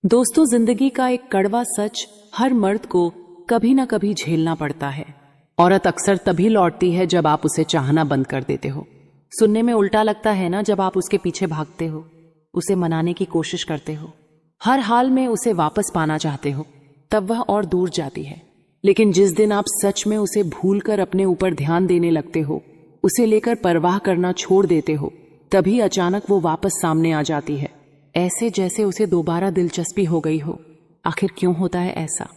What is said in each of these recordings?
दोस्तों, जिंदगी का एक कड़वा सच हर मर्द को कभी ना कभी झेलना पड़ता है। औरत अक्सर तभी लौटती है जब आप उसे चाहना बंद कर देते हो। सुनने में उल्टा लगता है ना, जब आप उसके पीछे भागते हो, उसे मनाने की कोशिश करते हो, हर हाल में उसे वापस पाना चाहते हो, तब वह और दूर जाती है। लेकिन जिस दिन आप सच में उसे भूलकर अपने ऊपर ध्यान देने लगते हो, उसे लेकर परवाह करना छोड़ देते हो, तभी अचानक वो वापस सामने आ जाती है, ऐसे जैसे उसे दोबारा दिलचस्पी हो गई हो। आखिर क्यों होता है ऐसा?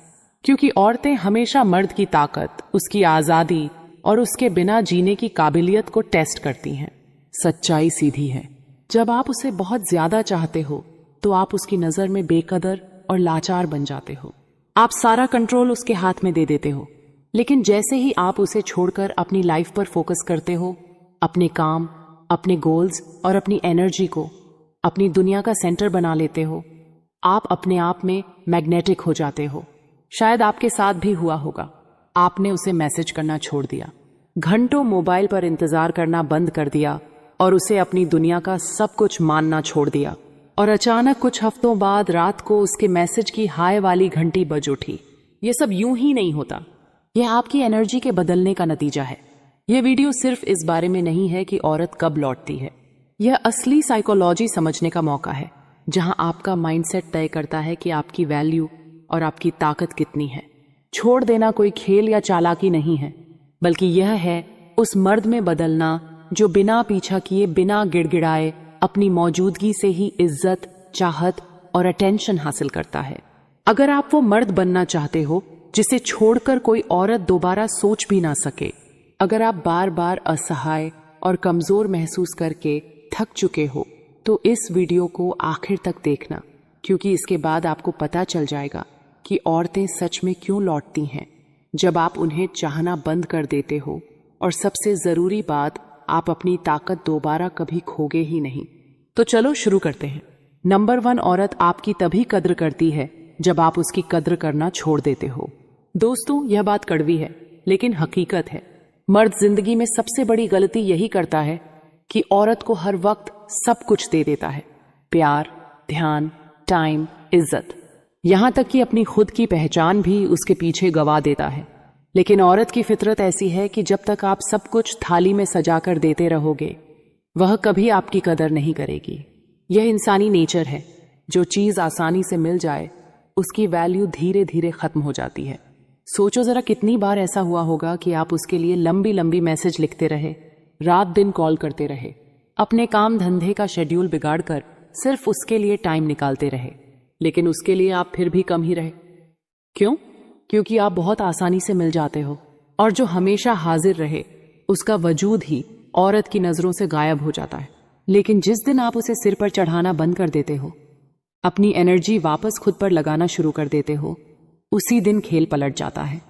क्योंकि औरतें हमेशा मर्द की ताकत, उसकी आजादी और उसके बिना जीने की काबिलियत को टेस्ट करती हैं। सच्चाई सीधी है, जब आप उसे बहुत ज्यादा चाहते हो तो आप उसकी नजर में बेकदर और लाचार बन जाते हो। आप सारा कंट्रोल उसके हाथ में दे देते हो। लेकिन जैसे ही आप उसे छोड़कर अपनी लाइफ पर फोकस करते हो, अपने काम, अपने गोल्स और अपनी एनर्जी को अपनी दुनिया का सेंटर बना लेते हो, आप अपने आप में मैग्नेटिक हो जाते हो। शायद आपके साथ भी हुआ होगा। आपने उसे मैसेज करना छोड़ दिया, घंटों मोबाइल पर इंतजार करना बंद कर दिया और उसे अपनी दुनिया का सब कुछ मानना छोड़ दिया। और अचानक कुछ हफ्तों बाद रात को उसके मैसेज की हाय वाली घंटी बज उठी। ये सब यूं ही नहीं होता। यह आपकी एनर्जी के बदलने का नतीजा है। यह वीडियो सिर्फ इस बारे में नहीं है कि औरत कब लौटती है। यह असली साइकोलॉजी समझने का मौका है, जहां आपका माइंडसेट तय करता है कि आपकी वैल्यू और आपकी ताकत कितनी है। छोड़ देना कोई खेल या चालाकी नहीं है, बल्कि यह है उस मर्द में बदलना जो बिना पीछा किए, बिना गिड़गिड़ाए अपनी मौजूदगी से ही इज्जत, चाहत और अटेंशन हासिल करता है। अगर आप वो मर्द बनना चाहते हो जिसे छोड़कर कोई औरत दोबारा सोच भी ना सके, अगर आप बार बार असहाय और कमजोर महसूस करके थक चुके हो, तो इस वीडियो को आखिर तक देखना, क्योंकि इसके बाद आपको पता चल जाएगा कि औरतें सच में क्यों लौटती हैं जब आप उन्हें चाहना बंद कर देते हो। और सबसे जरूरी बात, आप अपनी ताकत दोबारा कभी खोगे ही नहीं। तो चलो शुरू करते हैं। नंबर 1, औरत आपकी तभी कद्र करती है जब आप उसकी कद्र करना छोड़ देते हो। दोस्तों, यह बात कड़वी है, लेकिन हकीकत है। मर्द जिंदगी में सबसे बड़ी गलती यही करता है कि औरत को हर वक्त सब कुछ दे देता है। प्यार, ध्यान, टाइम, इज्जत, यहां तक कि अपनी खुद की पहचान भी उसके पीछे गवा देता है। लेकिन औरत की फितरत ऐसी है कि जब तक आप सब कुछ थाली में सजाकर देते रहोगे, वह कभी आपकी कदर नहीं करेगी। यह इंसानी नेचर है। जो चीज आसानी से मिल जाए, उसकी वैल्यू धीरे धीरे खत्म हो जाती है। सोचो जरा, कितनी बार ऐसा हुआ होगा कि आप उसके लिए लंबी लंबी मैसेज लिखते रहे, रात दिन कॉल करते रहे, अपने काम धंधे का शेड्यूल बिगाड़कर सिर्फ उसके लिए टाइम निकालते रहे, लेकिन उसके लिए आप फिर भी कम ही रहे। क्यों? क्योंकि आप बहुत आसानी से मिल जाते हो, और जो हमेशा हाजिर रहे, उसका वजूद ही औरत की नजरों से गायब हो जाता है। लेकिन जिस दिन आप उसे सिर पर चढ़ाना बंद कर देते हो, अपनी एनर्जी वापस खुद पर लगाना शुरू कर देते हो, उसी दिन खेल पलट जाता है।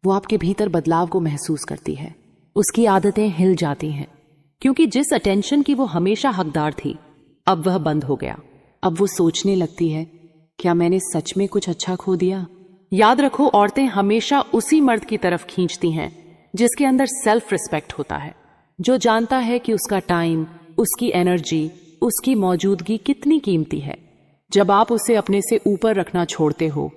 वो आपके भीतर बदलाव को महसूस करती है, उसकी आदतें हिल जाती हैं, क्योंकि जिस अटेंशन की वो हमेशा हकदार थी, अब वह बंद हो गया। अब वो सोचने लगती है, क्या मैंने सच में कुछ अच्छा खो दिया? याद रखो, औरतें हमेशा उसी मर्द की तरफ खींचती हैं जिसके अंदर सेल्फ रिस्पेक्ट होता है, जो जानता है कि उसका टाइम, उसकी एनर्जी, उसकी मौजूदगी कितनी कीमती है। जब आप उसे अपने से ऊपर रखना छोड़ते हो,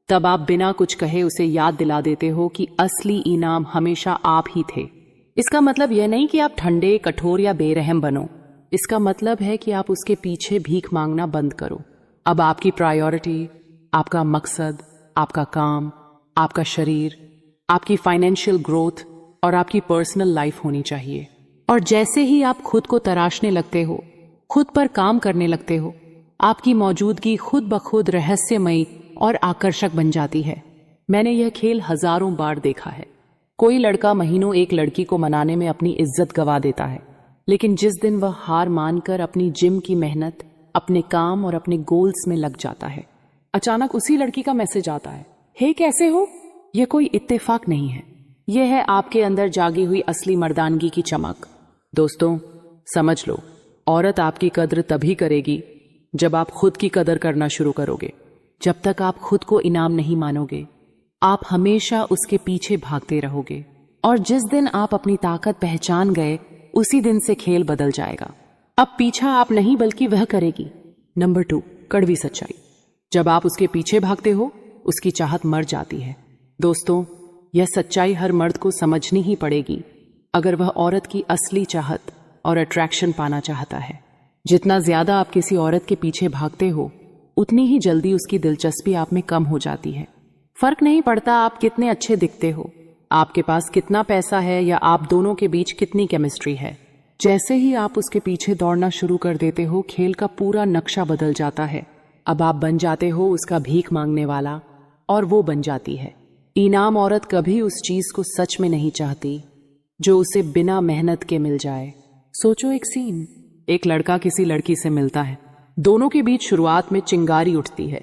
तब आप बिना कुछ कहे उसे याद दिला देते हो कि असली इनाम हमेशा आप ही थे। इसका मतलब यह नहीं कि आप ठंडे, कठोर या बेरहम बनो। इसका मतलब है कि आप उसके पीछे भीख मांगना बंद करो। अब आपकी प्रायोरिटी, आपका मकसद, आपका काम, आपका शरीर, आपकी फाइनेंशियल ग्रोथ और आपकी पर्सनल लाइफ होनी चाहिए। और जैसे ही आप खुद को तराशने लगते हो, खुद पर काम करने लगते हो, आपकी मौजूदगी खुद ब खुद रहस्यमयी और आकर्षक बन जाती है। मैंने यह खेल हजारों बार देखा है। कोई लड़का महीनों एक लड़की को मनाने में अपनी इज्जत गवा देता है, लेकिन जिस दिन वह हार मानकर अपनी जिम की मेहनत, अपने काम और अपने गोल्स में लग जाता है, अचानक उसी लड़की का मैसेज आता है, हे कैसे हो? यह कोई इत्तेफाक नहीं है, यह है आपके अंदर जागी हुई असली मर्दानगी की चमक। दोस्तों, समझ लो, औरत आपकी कद्र तभी करेगी जब आप खुद की कदर करना शुरू करोगे। जब तक आप खुद को इनाम नहीं मानोगे, आप हमेशा उसके पीछे भागते रहोगे। और जिस दिन आप अपनी ताकत पहचान गए, उसी दिन से खेल बदल जाएगा। अब पीछा आप नहीं बल्कि वह करेगी। नंबर 2, कड़वी सच्चाई। जब आप उसके पीछे भागते हो, उसकी चाहत मर जाती है। दोस्तों, यह सच्चाई हर मर्द को समझनी ही पड़ेगी अगर वह औरत की असली चाहत और अट्रैक्शन पाना चाहता है। जितना ज्यादा आप किसी औरत के पीछे भागते हो, उतनी ही जल्दी उसकी दिलचस्पी आप में कम हो जाती है। फर्क नहीं पड़ता आप कितने अच्छे दिखते हो, आपके पास कितना पैसा है या आप दोनों के बीच कितनी केमिस्ट्री है। जैसे ही आप उसके पीछे दौड़ना शुरू कर देते हो, खेल का पूरा नक्शा बदल जाता है। अब आप बन जाते हो उसका भीख मांगने वाला और वो बन जाती है इनाम। औरत कभी उस चीज को सच में नहीं चाहती जो उसे बिना मेहनत के मिल जाए। सोचो एक सीन, एक लड़का किसी लड़की से मिलता है, दोनों के बीच शुरुआत में चिंगारी उठती है,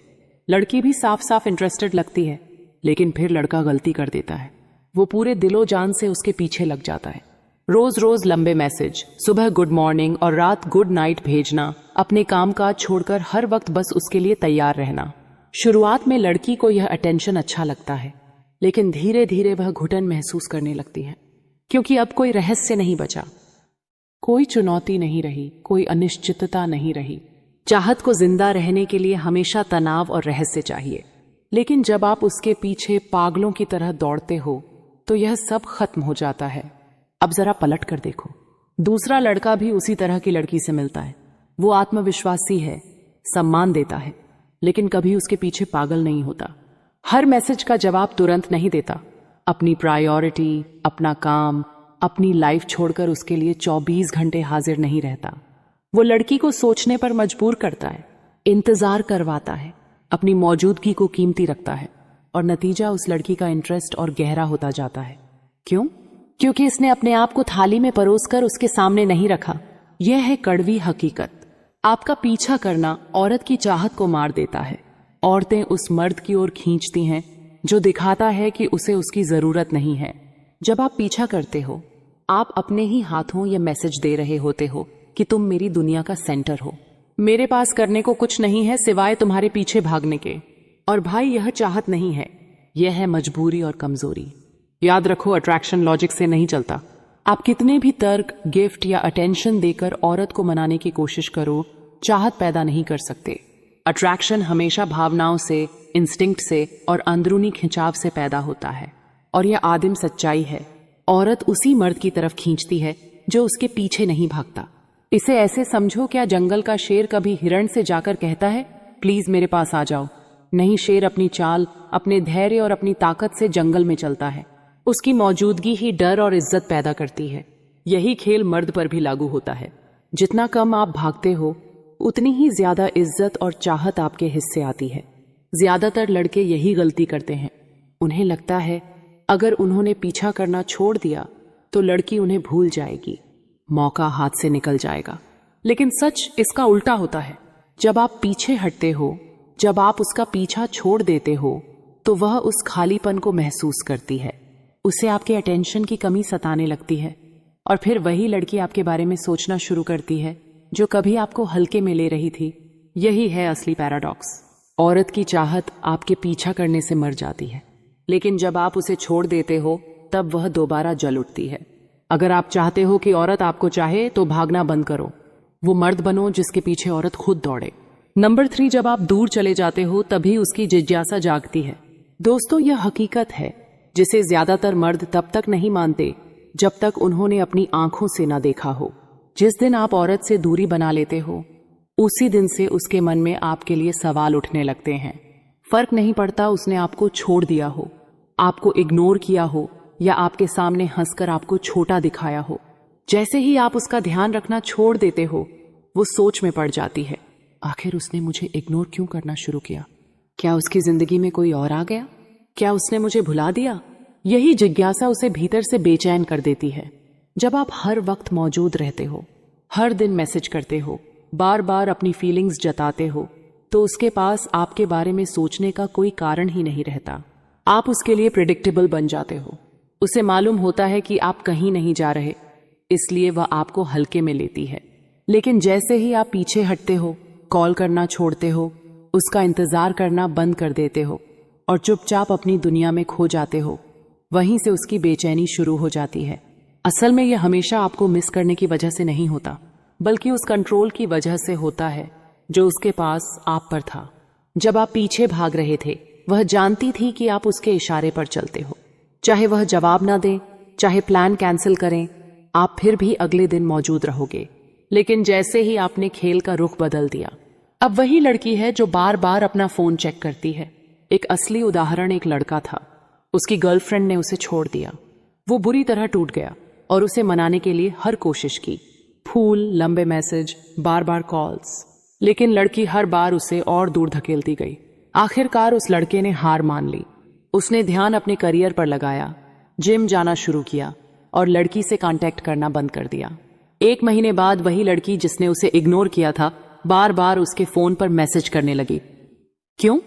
लड़की भी साफ साफ इंटरेस्टेड लगती है, लेकिन फिर लड़का गलती कर देता है। वो पूरे दिलो जान से उसके पीछे लग जाता है। रोज रोज लंबे मैसेज, सुबह गुड मॉर्निंग और रात गुड नाइट भेजना, अपने काम काज छोड़कर हर वक्त बस उसके लिए तैयार रहना। शुरुआत में लड़की को यह अटेंशन अच्छा लगता है, लेकिन धीरे धीरे वह घुटन महसूस करने लगती है, क्योंकि अब कोई रहस्य नहीं बचा, कोई चुनौती नहीं रही, कोई अनिश्चितता नहीं रही। चाहत को जिंदा रहने के लिए हमेशा तनाव और रहस्य चाहिए, लेकिन जब आप उसके पीछे पागलों की तरह दौड़ते हो तो यह सब खत्म हो जाता है। अब जरा पलट कर देखो, दूसरा लड़का भी उसी तरह की लड़की से मिलता है। वो आत्मविश्वासी है, सम्मान देता है, लेकिन कभी उसके पीछे पागल नहीं होता। हर मैसेज का जवाब तुरंत नहीं देता, अपनी प्रायोरिटी, अपना काम, अपनी लाइफ छोड़कर उसके लिए 24 घंटे हाजिर नहीं रहता। वो लड़की को सोचने पर मजबूर करता है, इंतजार करवाता है, अपनी मौजूदगी को कीमती रखता है, और नतीजा उस लड़की का इंटरेस्ट और गहरा होता जाता है। क्यों? क्योंकि इसने अपने आप को थाली में परोसकर उसके सामने नहीं रखा। यह है कड़वी हकीकत। आपका पीछा करना औरत की चाहत को मार देता है। औरतें उस मर्द की ओर खींचती हैं जो दिखाता है कि उसे उसकी जरूरत नहीं है। जब आप पीछा करते हो, आप अपने ही हाथों ये मैसेज दे रहे होते हो कि तुम मेरी दुनिया का सेंटर हो, मेरे पास करने को कुछ नहीं है सिवाय तुम्हारे पीछे भागने के। और भाई, यह चाहत नहीं है, यह है मजबूरी और कमजोरी। याद रखो, अट्रैक्शन लॉजिक से नहीं चलता। आप कितने भी तर्क, गिफ्ट या अटेंशन देकर औरत को मनाने की कोशिश करो, चाहत पैदा नहीं कर सकते। अट्रैक्शन हमेशा भावनाओं से, इंस्टिंक्ट से और अंदरूनी खिंचाव से पैदा होता है, और यह आदिम सच्चाई है। औरत उसी मर्द की तरफ खींचती है जो उसके पीछे नहीं भागता। इसे ऐसे समझो, क्या जंगल का शेर कभी हिरण से जाकर कहता है प्लीज मेरे पास आ जाओ? नहीं, शेर अपनी चाल, अपने धैर्य और अपनी ताकत से जंगल में चलता है। उसकी मौजूदगी ही डर और इज्जत पैदा करती है। यही खेल मर्द पर भी लागू होता है। जितना कम आप भागते हो, उतनी ही ज्यादा इज्जत और चाहत आपके हिस्से आती है। ज्यादातर लड़के यही गलती करते हैं। उन्हें लगता है अगर उन्होंने पीछा करना छोड़ दिया तो लड़की उन्हें भूल जाएगी, मौका हाथ से निकल जाएगा। लेकिन सच इसका उल्टा होता है। जब आप पीछे हटते हो, जब आप उसका पीछा छोड़ देते हो, तो वह उस खालीपन को महसूस करती है। उसे आपके अटेंशन की कमी सताने लगती है, और फिर वही लड़की आपके बारे में सोचना शुरू करती है जो कभी आपको हल्के में ले रही थी। यही है असली पैराडॉक्स। औरत की चाहत आपके पीछा करने से मर जाती है, लेकिन जब आप उसे छोड़ देते हो तब वह दोबारा जल उठती है। अगर आप चाहते हो कि औरत आपको चाहे तो भागना बंद करो। वो मर्द बनो जिसके पीछे औरत खुद दौड़े। नंबर 3, जब आप दूर चले जाते हो तभी उसकी जिज्ञासा जागती है। दोस्तों, यह हकीकत है जिसे ज्यादातर मर्द तब तक नहीं मानते जब तक उन्होंने अपनी आंखों से ना देखा हो। जिस दिन आप औरत से दूरी बना लेते हो, उसी दिन से उसके मन में आपके लिए सवाल उठने लगते हैं। फर्क नहीं पड़ता उसने आपको छोड़ दिया हो, आपको इग्नोर किया हो या आपके सामने हंसकर आपको छोटा दिखाया हो। जैसे ही आप उसका ध्यान रखना छोड़ देते हो, वो सोच में पड़ जाती है, आखिर उसने मुझे इग्नोर क्यों करना शुरू किया? क्या उसकी जिंदगी में कोई और आ गया? क्या उसने मुझे भुला दिया? यही जिज्ञासा उसे भीतर से बेचैन कर देती है। जब आप हर वक्त मौजूद रहते हो, हर दिन मैसेज करते हो, बार बार अपनी फीलिंग्स जताते हो, तो उसके पास आपके बारे में सोचने का कोई कारण ही नहीं रहता। आप उसके लिए प्रिडिक्टेबल बन जाते हो। उसे मालूम होता है कि आप कहीं नहीं जा रहे, इसलिए वह आपको हल्के में लेती है। लेकिन जैसे ही आप पीछे हटते हो, कॉल करना छोड़ते हो, उसका इंतजार करना बंद कर देते हो और चुपचाप अपनी दुनिया में खो जाते हो, वहीं से उसकी बेचैनी शुरू हो जाती है। असल में यह हमेशा आपको मिस करने की वजह से नहीं होता, बल्कि उस कंट्रोल की वजह से होता है जो उसके पास आप पर था। जब आप पीछे भाग रहे थे, वह जानती थी कि आप उसके इशारे पर चलते हो। चाहे वह जवाब ना दे, चाहे प्लान कैंसिल करें, आप फिर भी अगले दिन मौजूद रहोगे। लेकिन जैसे ही आपने खेल का रुख बदल दिया, अब वही लड़की है जो बार बार अपना फोन चेक करती है। एक असली उदाहरण एक लड़का था। उसकी गर्लफ्रेंड ने उसे छोड़ दिया। वो बुरी तरह टूट गया और उसे मनाने के लिए हर कोशिश की, फूल, लंबे मैसेज, बार बार कॉल्स, लेकिन लड़की हर बार उसे और दूर धकेलती गई। आखिरकार उस लड़के ने हार मान ली। उसने ध्यान अपने करियर पर लगाया, जिम जाना शुरू किया और लड़की से कांटेक्ट करना बंद कर दिया। 1 महीने बाद वही लड़की जिसने उसे इग्नोर किया था, बार बार उसके फोन पर मैसेज करने लगी। क्यों?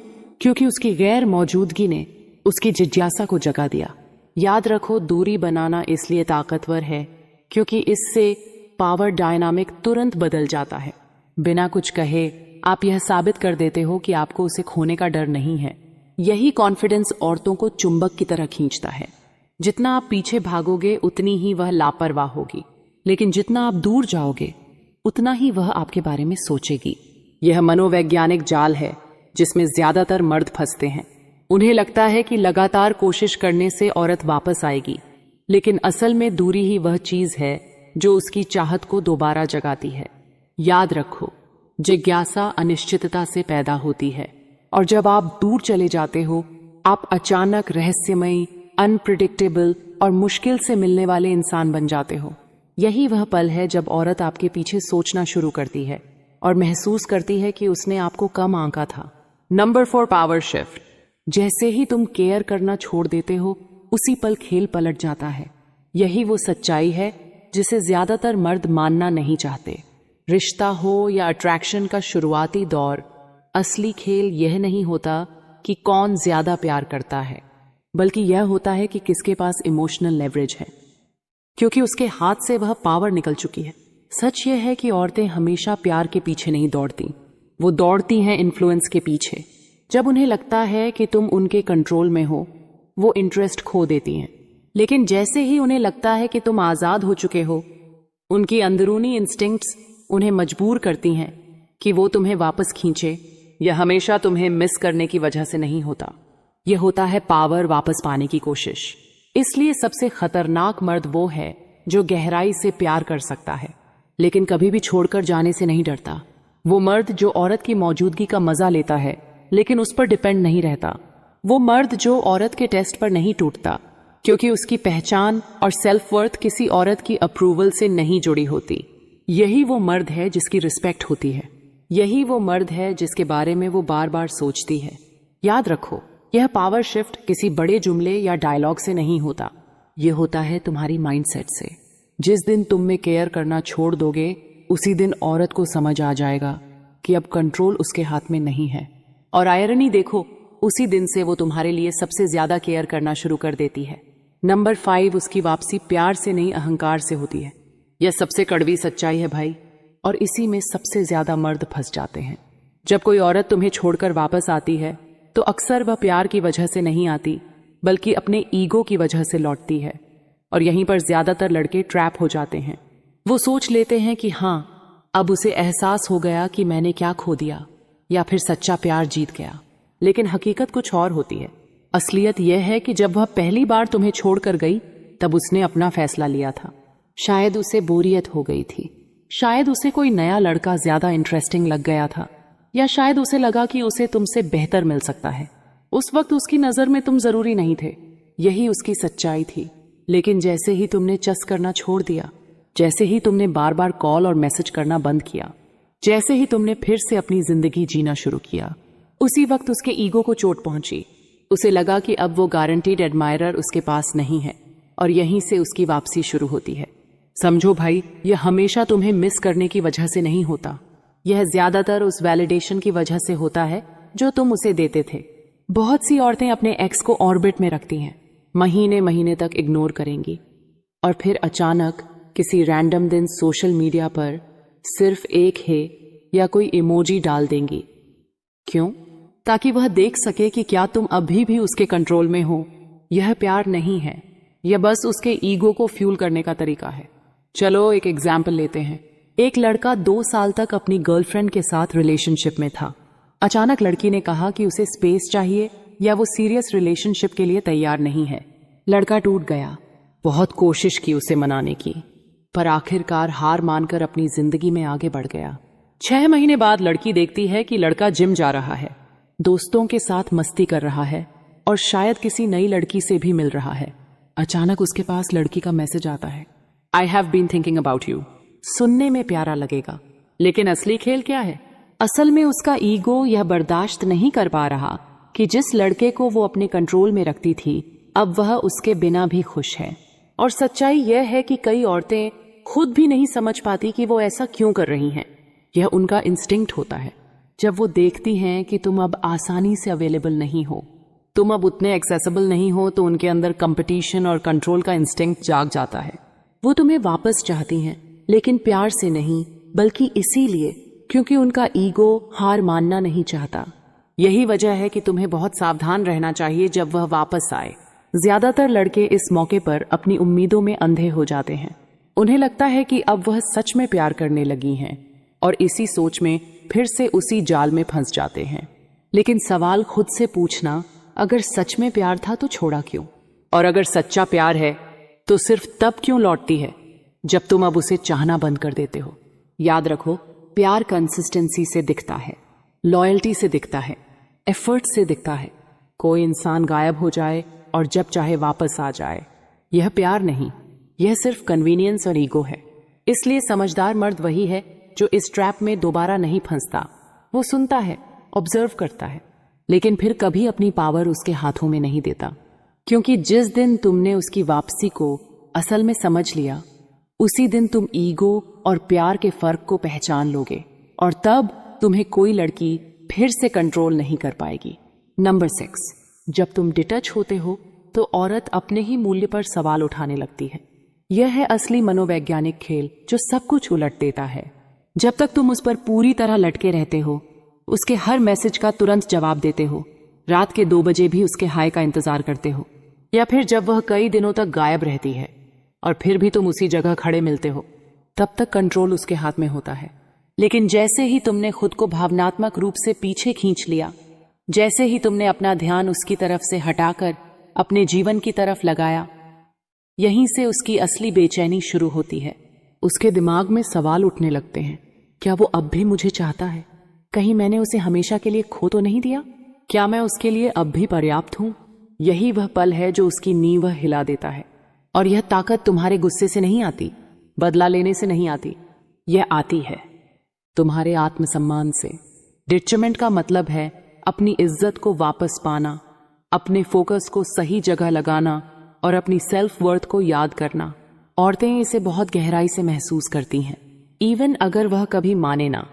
क्योंकि उसकी गैर मौजूदगी ने उसकी जिज्ञासा को जगा दिया। याद रखो, दूरी बनाना इसलिए ताकतवर है क्योंकि इससे पावर डायनामिक तुरंत बदल जाता है। बिना कुछ कहे आप यह साबित कर देते हो कि आपको उसे खोने का डर नहीं है। यही कॉन्फिडेंस औरतों को चुंबक की तरह खींचता है। जितना आप पीछे भागोगे उतनी ही वह लापरवाह होगी, लेकिन जितना आप दूर जाओगे उतना ही वह आपके बारे में सोचेगी। यह मनोवैज्ञानिक जाल है जिसमें ज्यादातर मर्द फंसते हैं। उन्हें लगता है कि लगातार कोशिश करने से औरत वापस आएगी, लेकिन असल में दूरी ही वह चीज है जो उसकी चाहत को दोबारा जगाती है। याद रखो, जिज्ञासा अनिश्चितता से पैदा होती है, और जब आप दूर चले जाते हो, आप अचानक रहस्यमयी, अनप्रिडिक्टेबल और मुश्किल से मिलने वाले इंसान बन जाते हो। यही वह पल है जब औरत आपके पीछे सोचना शुरू करती है और महसूस करती है कि उसने आपको कम आंका था। Number 4, power shift. जैसे ही तुम केयर करना छोड़ देते हो, उसी पल खेल पलट जाता है। यही वो सच्चाई है जिसे ज्यादातर मर्द मानना नहीं चाहते। रिश्ता हो या अट्रैक्शन का शुरुआती दौर, असली खेल यह नहीं होता कि कौन ज्यादा प्यार करता है, बल्कि यह होता है कि किसके पास इमोशनल लेवरेज है, क्योंकि उसके हाथ से वह पावर निकल चुकी है। सच यह है कि औरतें हमेशा प्यार के पीछे नहीं दौड़ती, वो दौड़ती हैं इन्फ्लुएंस के पीछे। जब उन्हें लगता है कि तुम उनके कंट्रोल में हो, वो इंटरेस्ट खो देती हैं। लेकिन जैसे ही उन्हें लगता है कि तुम आजाद हो चुके हो, उनकी अंदरूनी इंस्टिंक्ट्स उन्हें मजबूर करती हैं कि वो तुम्हें वापस खींचे। यह हमेशा तुम्हें मिस करने की वजह से नहीं होता, यह होता है पावर वापस पाने की कोशिश। इसलिए सबसे खतरनाक मर्द वो है जो गहराई से प्यार कर सकता है लेकिन कभी भी छोड़कर जाने से नहीं डरता। वो मर्द जो औरत की मौजूदगी का मजा लेता है लेकिन उस पर डिपेंड नहीं रहता। वो मर्द जो औरत के टेस्ट पर नहीं टूटता क्योंकि उसकी पहचान और सेल्फ वर्थ किसी औरत की अप्रूवल से नहीं जुड़ी होती। यही वो मर्द है जिसकी रिस्पेक्ट होती है। यही वो मर्द है जिसके बारे में वो बार बार सोचती है। याद रखो, यह पावर शिफ्ट किसी बड़े जुमले या डायलॉग से नहीं होता, यह होता है तुम्हारी माइंडसेट से। जिस दिन तुम में केयर करना छोड़ दोगे, उसी दिन औरत को समझ आ जाएगा कि अब कंट्रोल उसके हाथ में नहीं है। और आयरनी देखो, उसी दिन से वो तुम्हारे लिए सबसे ज्यादा केयर करना शुरू कर देती है। नंबर 5, उसकी वापसी प्यार से नहीं अहंकार से होती है। यह सबसे कड़वी सच्चाई है भाई, और इसी में सबसे ज्यादा मर्द फंस जाते हैं। जब कोई औरत तुम्हें छोड़कर वापस आती है तो अक्सर वह प्यार की वजह से नहीं आती, बल्कि अपने ईगो की वजह से लौटती है। और यहीं पर ज्यादातर लड़के ट्रैप हो जाते हैं। वो सोच लेते हैं कि हाँ, अब उसे एहसास हो गया कि मैंने क्या खो दिया, या फिर सच्चा प्यार जीत गया। लेकिन हकीकत कुछ और होती है। असलियत यह है कि जब वह पहली बार तुम्हें छोड़कर गई, तब उसने अपना फैसला लिया था। शायद उसे बोरियत हो गई थी, शायद उसे कोई नया लड़का ज्यादा इंटरेस्टिंग लग गया था, या शायद उसे लगा कि उसे तुमसे बेहतर मिल सकता है। उस वक्त उसकी नजर में तुम जरूरी नहीं थे, यही उसकी सच्चाई थी। लेकिन जैसे ही तुमने चस करना छोड़ दिया, जैसे ही तुमने बार बार कॉल और मैसेज करना बंद किया, जैसे ही तुमने फिर से अपनी जिंदगी जीना शुरू किया, उसी वक्त उसके ईगो को चोट पहुंची। उसे लगा कि अब वो गारंटीड एडमायरर उसके पास नहीं है, और यहीं से उसकी वापसी शुरू होती है। समझो भाई, यह हमेशा तुम्हें मिस करने की वजह से नहीं होता, यह ज्यादातर उस वैलिडेशन की वजह से होता है जो तुम उसे देते थे। बहुत सी औरतें अपने एक्स को ऑर्बिट में रखती हैं, महीने महीने तक इग्नोर करेंगी, और फिर अचानक किसी रैंडम दिन सोशल मीडिया पर सिर्फ एक हे या इमोजी इमोजी डाल देंगी। क्यों? ताकि वह देख सके कि क्या तुम अभी भी उसके कंट्रोल में हो। यह प्यार नहीं है, यह बस उसके ईगो को फ्यूल करने का तरीका है। चलो एक एग्जाम्पल लेते हैं। एक लड़का 2 साल तक अपनी गर्लफ्रेंड के साथ रिलेशनशिप में था। अचानक लड़की ने कहा कि उसे स्पेस चाहिए या वो सीरियस रिलेशनशिप के लिए तैयार नहीं है। लड़का टूट गया। बहुत कोशिश की उसे मनाने की, पर आखिरकार हार मानकर अपनी जिंदगी में आगे बढ़ गया। 6 महीने बाद लड़की देखती है कि लड़का जिम जा रहा है, दोस्तों के साथ मस्ती कर रहा है और शायद किसी नई लड़की से भी मिल रहा है। अचानक उसके पास लड़की का मैसेज आता है, I have been thinking about you. सुनने में प्यारा लगेगा, लेकिन असली खेल क्या है? असल में उसका ईगो यह बर्दाश्त नहीं कर पा रहा कि जिस लड़के को वो अपने कंट्रोल में रखती थी अब वह उसके बिना भी खुश है। और सच्चाई यह है कि कई औरतें खुद भी नहीं समझ पाती कि वो ऐसा क्यों कर रही हैं। यह उनका इंस्टिंक्ट होता है। जब वो देखती हैं कि तुम अब आसानी से अवेलेबल नहीं हो, तुम अब उतने एक्सेसिबल नहीं हो, तो उनके अंदर कंपटीशन और कंट्रोल का इंस्टिंक्ट जाग जाता है। वो तुम्हें वापस चाहती हैं, लेकिन प्यार से नहीं, बल्कि इसीलिए क्योंकि उनका ईगो हार मानना नहीं चाहता। यही वजह है कि तुम्हें बहुत सावधान रहना चाहिए जब वह वापस आए। ज्यादातर लड़के इस मौके पर अपनी उम्मीदों में अंधे हो जाते हैं। उन्हें लगता है कि अब वह सच में प्यार करने लगी हैं और इसी सोच में फिर से उसी जाल में फंस जाते हैं। लेकिन सवाल खुद से पूछना, अगर सच में प्यार था तो छोड़ा क्यों? और अगर सच्चा प्यार है तो सिर्फ तब क्यों लौटती है जब तुम अब उसे चाहना बंद कर देते हो? याद रखो, प्यार कंसिस्टेंसी से दिखता है, लॉयल्टी से दिखता है, एफर्ट से दिखता है। कोई इंसान गायब हो जाए और जब चाहे वापस आ जाए, यह प्यार नहीं, यह सिर्फ कन्वीनियंस और ईगो है। इसलिए समझदार मर्द वही है जो इस ट्रैप में दोबारा नहीं फंसता। वो सुनता है, ऑब्जर्व करता है, लेकिन फिर कभी अपनी पावर उसके हाथों में नहीं देता। क्योंकि जिस दिन तुमने उसकी वापसी को असल में समझ लिया, उसी दिन तुम ईगो और प्यार के फर्क को पहचान लोगे और तब तुम्हें कोई लड़की फिर से कंट्रोल नहीं कर पाएगी। नंबर 6, जब तुम डिटच होते हो तो औरत अपने ही मूल्य पर सवाल उठाने लगती है। यह है असली मनोवैज्ञानिक खेल जो सब कुछ उलट देता है। जब तक तुम उस पर पूरी तरह लटके रहते हो, उसके हर मैसेज का तुरंत जवाब देते हो, रात के 2 बजे भी उसके हाय का इंतजार करते हो, या फिर जब वह कई दिनों तक गायब रहती है और फिर भी तुम उसी जगह खड़े मिलते हो, तब तक कंट्रोल उसके हाथ में होता है। लेकिन जैसे ही तुमने खुद को भावनात्मक रूप से पीछे खींच लिया, जैसे ही तुमने अपना ध्यान उसकी तरफ से हटाकर अपने जीवन की तरफ लगाया, यहीं से उसकी असली बेचैनी शुरू होती है। उसके दिमाग में सवाल उठने लगते हैं, क्या वो अब भी मुझे चाहता है? कहीं मैंने उसे हमेशा के लिए खो तो नहीं दिया? क्या मैं उसके लिए अब भी पर्याप्त हूं? यही वह पल है जो उसकी नींव हिला देता है। और यह ताकत तुम्हारे गुस्से से नहीं आती, बदला लेने से नहीं आती, यह आती है तुम्हारे आत्मसम्मान से। डिटचमेंट का मतलब है अपनी इज्जत को वापस पाना, अपने फोकस को सही जगह लगाना और अपनी सेल्फ वर्थ को याद करना। औरतें इसे बहुत गहराई से महसूस करती हैं, इवन अगर वह कभी माने ना।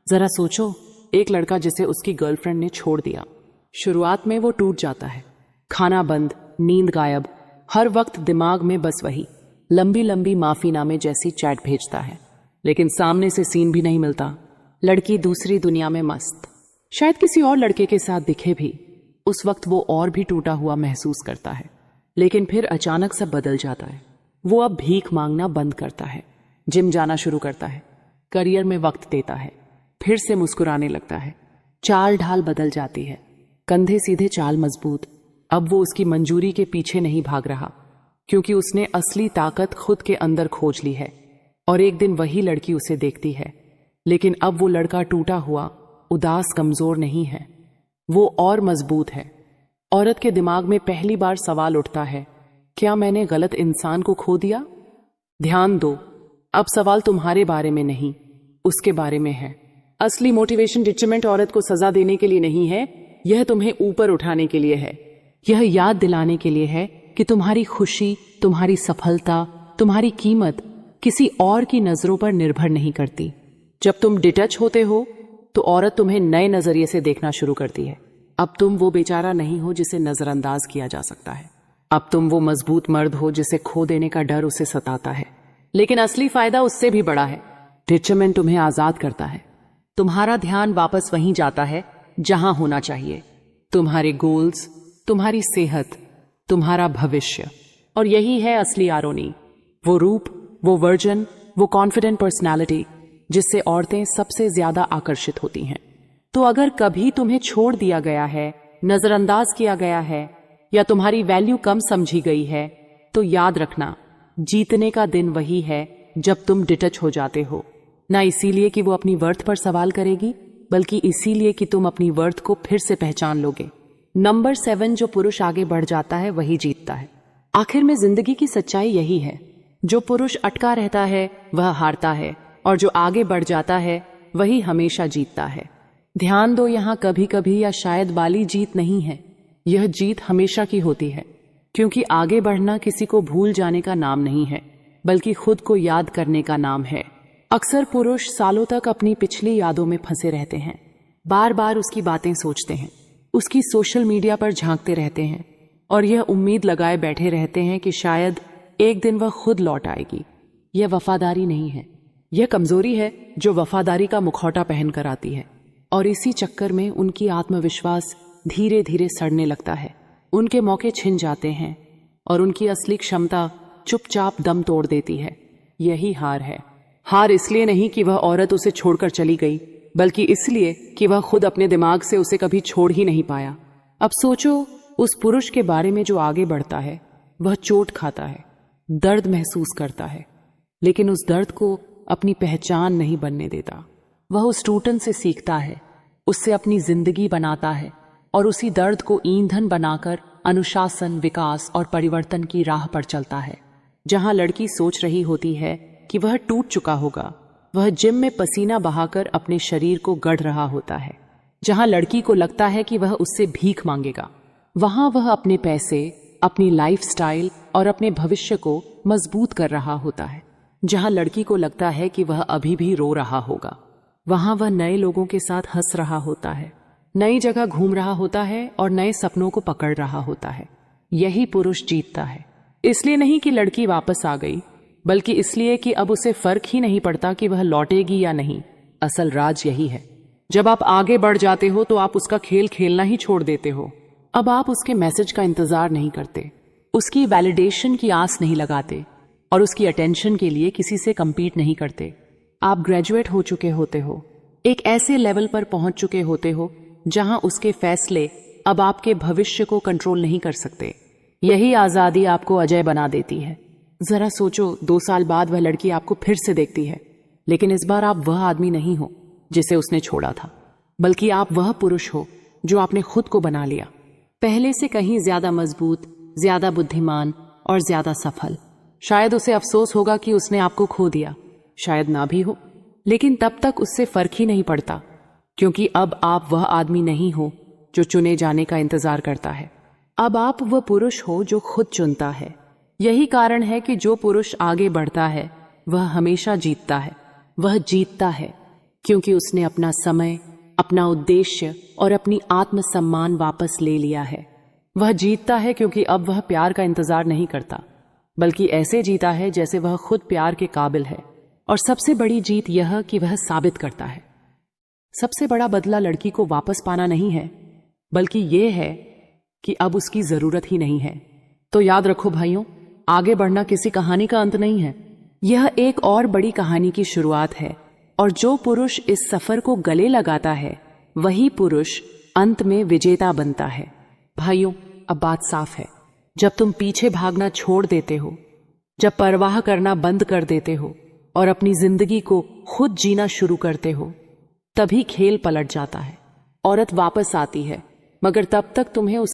जरा सोचो, एक लड़का जिसे उसकी गर्लफ्रेंड ने छोड़ दिया। शुरुआत में वो टूट जाता है, खाना बंद, नींद गायब, हर वक्त दिमाग में बस वही लंबी लंबी माफीनामे जैसी चैट भेजता है, लेकिन सामने से सीन भी नहीं मिलता। लड़की दूसरी दुनिया में मस्त, शायद किसी और लड़के के साथ दिखे भी। उस वक्त वो और भी टूटा हुआ महसूस करता है, लेकिन फिर अचानक सब बदल जाता है। वो अब भीख मांगना बंद करता है, जिम जाना शुरू करता है, करियर में वक्त देता है, फिर से मुस्कुराने लगता है। चाल ढाल बदल जाती है, कंधे सीधे, चाल मजबूत। अब वो उसकी मंजूरी के पीछे नहीं भाग रहा, क्योंकि उसने असली ताकत खुद के अंदर खोज ली है। और एक दिन वही लड़की उसे देखती है, लेकिन अब वो लड़का टूटा हुआ, उदास, कमजोर नहीं है, वो और मजबूत है। औरत के दिमाग में पहली बार सवाल उठता है, क्या मैंने गलत इंसान को खो दिया? ध्यान दो, अब सवाल तुम्हारे बारे में नहीं, उसके बारे में है। असली मोटिवेशन डिटचमेंट औरत को सजा देने के लिए नहीं है, यह तुम्हें ऊपर उठाने के लिए है। यह याद दिलाने के लिए है कि तुम्हारी खुशी, तुम्हारी सफलता, तुम्हारी कीमत किसी और की नजरों पर निर्भर नहीं करती। जब तुम डिटच होते हो तो औरत तुम्हें नए नजरिए से देखना शुरू करती है। अब तुम वो बेचारा नहीं हो जिसे नजरअंदाज किया जा सकता है। अब तुम वो मजबूत मर्द हो जिसे खो देने का डर उसे सताता है। लेकिन असली फायदा उससे भी बड़ा है। डिटचमेंट तुम्हें आजाद करता है। तुम्हारा ध्यान वापस वहीं जाता है जहां होना चाहिए, तुम्हारे गोल्स, तुम्हारी सेहत, तुम्हारा भविष्य। और यही है असली आरोनी, वो रूप, वो वर्जन, वो कॉन्फिडेंट पर्सनालिटी जिससे औरतें सबसे ज्यादा आकर्षित होती हैं। तो अगर कभी तुम्हें छोड़ दिया गया है, नजरअंदाज किया गया है या तुम्हारी वैल्यू कम समझी गई है, तो याद रखना, जीतने का दिन वही है जब तुम डिटच हो जाते हो। ना इसीलिए कि वो अपनी वर्थ पर सवाल करेगी, बल्कि इसीलिए कि तुम अपनी वर्थ को फिर से पहचान लोगे। नंबर 7, जो पुरुष आगे बढ़ जाता है वही जीतता है। आखिर में जिंदगी की सच्चाई यही है, जो पुरुष अटका रहता है वह हारता है, और जो आगे बढ़ जाता है वही हमेशा जीतता है। ध्यान दो, यहाँ कभी कभी या शायद वाली जीत नहीं है, यह जीत हमेशा की होती है, क्योंकि आगे बढ़ना किसी को भूल जाने का नाम नहीं है, बल्कि खुद को याद करने का नाम है। अक्सर पुरुष सालों तक अपनी पिछली यादों में फंसे रहते हैं, बार बार उसकी बातें सोचते हैं, उसकी सोशल मीडिया पर झांकते रहते हैं और यह उम्मीद लगाए बैठे रहते हैं कि शायद एक दिन वह खुद लौट आएगी। यह वफादारी नहीं है, यह कमजोरी है जो वफादारी का मुखौटा पहनकर आती है, और इसी चक्कर में उनकी आत्मविश्वास धीरे धीरे सड़ने लगता है। उनके मौके छिन जाते हैं और उनकी असली क्षमता चुपचाप दम तोड़ देती है। यही हार है। हार इसलिए नहीं कि वह औरत उसे छोड़कर चली गई, बल्कि इसलिए कि वह खुद अपने दिमाग से उसे कभी छोड़ ही नहीं पाया। अब सोचो उस पुरुष के बारे में जो आगे बढ़ता है। वह चोट खाता है, दर्द महसूस करता है, लेकिन उस दर्द को अपनी पहचान नहीं बनने देता। वह उस टूटन से सीखता है, उससे अपनी जिंदगी बनाता है और उसी दर्द को ईंधन बनाकर अनुशासन, विकास और परिवर्तन की राह पर चलता है। जहां लड़की सोच रही होती है कि वह टूट चुका होगा, वह जिम में पसीना बहाकर अपने शरीर को गढ़ रहा होता है। जहां लड़की को लगता है कि वह उससे भीख मांगेगा, वहां वह अपने पैसे, अपनी लाइफस्टाइल और अपने भविष्य को मजबूत कर रहा होता है। जहां लड़की को लगता है कि वह अभी भी रो रहा होगा, वहां वह नए लोगों के साथ हंस रहा होता है, नई जगह घूम रहा होता है और नए सपनों को पकड़ रहा होता है। यही पुरुष जीतता है। इसलिए नहीं कि लड़की वापस आ गई, बल्कि इसलिए कि अब उसे फर्क ही नहीं पड़ता कि वह लौटेगी या नहीं। असल राज यही है। जब आप आगे बढ़ जाते हो तो आप उसका खेल खेलना ही छोड़ देते हो। अब आप उसके मैसेज का इंतजार नहीं करते, उसकी वैलिडेशन की आस नहीं लगाते और उसकी अटेंशन के लिए किसी से कंपीट नहीं करते। आप ग्रेजुएट हो चुके होते हो, एक ऐसे लेवल पर पहुंच चुके होते हो जहां उसके फैसले अब आपके भविष्य को कंट्रोल नहीं कर सकते। यही आजादी आपको अजय बना देती है। जरा सोचो, 2 साल बाद वह लड़की आपको फिर से देखती है, लेकिन इस बार आप वह आदमी नहीं हो जिसे उसने छोड़ा था, बल्कि आप वह पुरुष हो जो आपने खुद को बना लिया, पहले से कहीं ज्यादा मजबूत, ज्यादा बुद्धिमान और ज्यादा सफल। शायद उसे अफसोस होगा कि उसने आपको खो दिया, शायद ना भी हो, लेकिन तब तक उससे फर्क ही नहीं पड़ता, क्योंकि अब आप वह आदमी नहीं हो जो चुने जाने का इंतजार करता है। अब आप वह पुरुष हो जो खुद चुनता है। यही कारण है कि जो पुरुष आगे बढ़ता है वह हमेशा जीतता है। वह जीतता है क्योंकि उसने अपना समय, अपना उद्देश्य और अपनी आत्मसम्मान वापस ले लिया है। वह जीतता है क्योंकि अब वह प्यार का इंतजार नहीं करता, बल्कि ऐसे जीता है जैसे वह खुद प्यार के काबिल है। और सबसे बड़ी जीत यह कि वह साबित करता है। सबसे बड़ा बदला लड़की को वापस पाना नहीं है, बल्कि यह है कि अब उसकी जरूरत ही नहीं है। तो याद रखो भाइयों, आगे बढ़ना किसी कहानी का अंत नहीं है, यह एक और बड़ी कहानी की शुरुआत है। और जो पुरुष इस सफर को गले लगाता है वही पुरुष अंत में विजेता बनता है। भाइयों, अब बात साफ है, जब तुम पीछे भागना छोड़ देते हो, जब परवाह करना बंद कर देते हो और अपनी जिंदगी को खुद जीना शुरू करते हो, तभी खेल पलट जाता है। औरत वापस आती है, मगर तब तक तुम्हें उस